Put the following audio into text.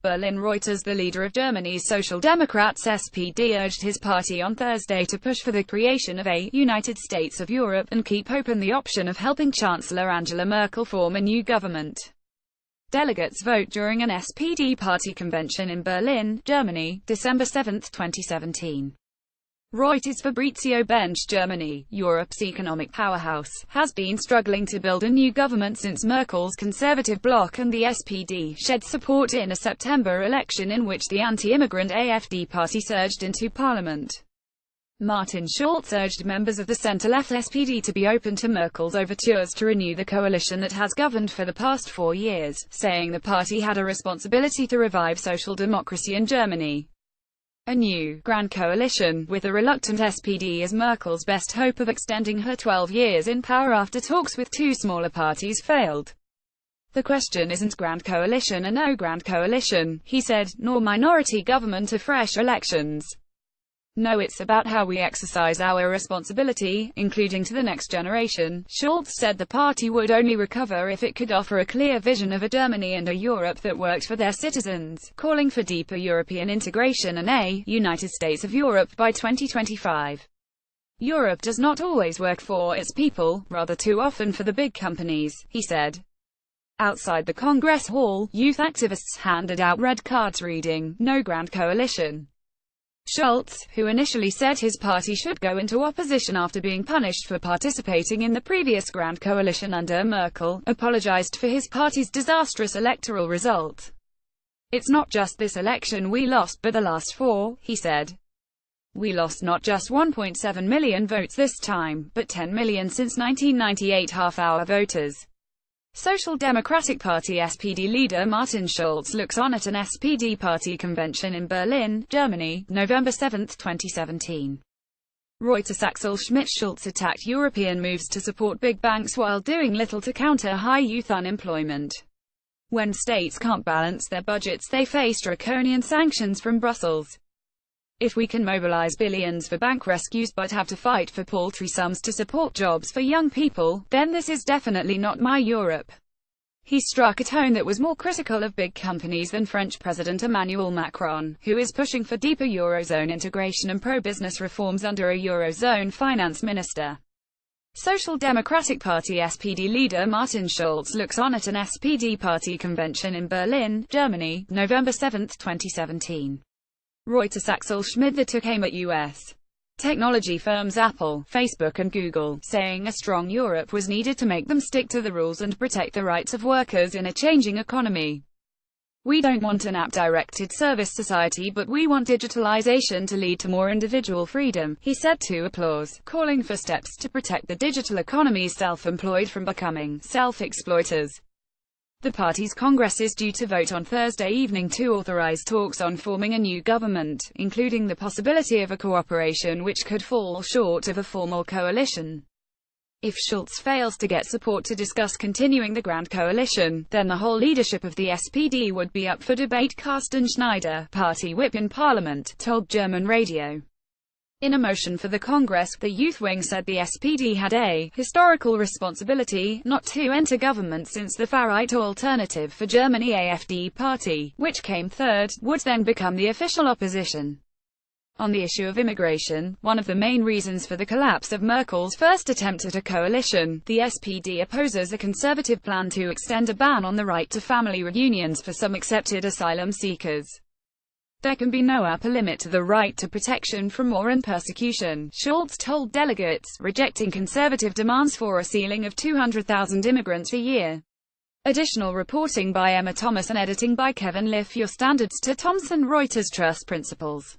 Berlin Reuters. The leader of Germany's Social Democrats (SPD) urged his party on Thursday to push for the creation of a United States of Europe, and keep open the option of helping Chancellor Angela Merkel form a new government. Delegates vote during an SPD party convention in Berlin, Germany, December 7, 2017. Reuters. Fabrizio Bench. Germany, Europe's economic powerhouse, has been struggling to build a new government since Merkel's conservative bloc and the SPD shed support in a September election in which the anti-immigrant AfD party surged into parliament. Martin Schulz urged members of the centre-left SPD to be open to Merkel's overtures to renew the coalition that has governed for the past 4 years, saying the party had a responsibility to revive social democracy in Germany. A new, grand coalition, with a reluctant SPD as Merkel's best hope of extending her 12 years in power after talks with two smaller parties failed. "The question isn't grand coalition or no grand coalition," he said, "nor minority government or fresh elections. No, it's about how we exercise our responsibility, including to the next generation." Schulz said the party would only recover if it could offer a clear vision of a Germany and a Europe that worked for their citizens, calling for deeper European integration and a United States of Europe by 2025. "Europe does not always work for its people, rather too often for the big companies," he said. Outside the Congress Hall, youth activists handed out red cards reading, "No Grand Coalition." Schulz, who initially said his party should go into opposition after being punished for participating in the previous Grand Coalition under Merkel, apologized for his party's disastrous electoral result. "It's not just this election we lost, but the last 4, he said. "We lost not just 1.7 million votes this time, but 10 million since 1998 half-hour voters." Social Democratic Party SPD leader Martin Schulz looks on at an SPD party convention in Berlin, Germany, November 7, 2017. Reuters. Axel Schmidt-Schulz attacked European moves to support big banks while doing little to counter high youth unemployment. When states can't balance their budgets, they face draconian sanctions from Brussels. "If we can mobilize billions for bank rescues but have to fight for paltry sums to support jobs for young people, then this is definitely not my Europe." He struck a tone that was more critical of big companies than French President Emmanuel Macron, who is pushing for deeper Eurozone integration and pro-business reforms under a Eurozone finance minister. Social Democratic Party SPD leader Martin Schulz looks on at an SPD party convention in Berlin, Germany, November 7, 2017. Reuters. Axel Schmidt took aim at U.S. technology firms Apple, Facebook and Google, saying a strong Europe was needed to make them stick to the rules and protect the rights of workers in a changing economy. "We don't want an app-directed service society, but we want digitalization to lead to more individual freedom," he said to Applause, calling for steps to protect the digital economy's self-employed from becoming self-exploiters. The party's Congress is due to vote on Thursday evening to authorize talks on forming a new government, including the possibility of a cooperation which could fall short of a formal coalition. If Schulz fails to get support to discuss continuing the Grand Coalition, then the whole leadership of the SPD would be up for debate, Carsten Schneider, party whip in parliament, told German radio. In a motion for the Congress, the youth wing said the SPD had a historical responsibility not to enter government since the far-right Alternative for Germany AfD party, which came third, would then become the official opposition. On the issue of immigration, one of the main reasons for the collapse of Merkel's first attempt at a coalition, the SPD opposes a conservative plan to extend a ban on the right to family reunions for some accepted asylum seekers. "There can be no upper limit to the right to protection from war and persecution," Schulz told delegates, rejecting conservative demands for a ceiling of 200,000 immigrants a year. Additional reporting by Emma Thomas and editing by Kevin Liff. Your Standards to Thomson Reuters. Trust Principles.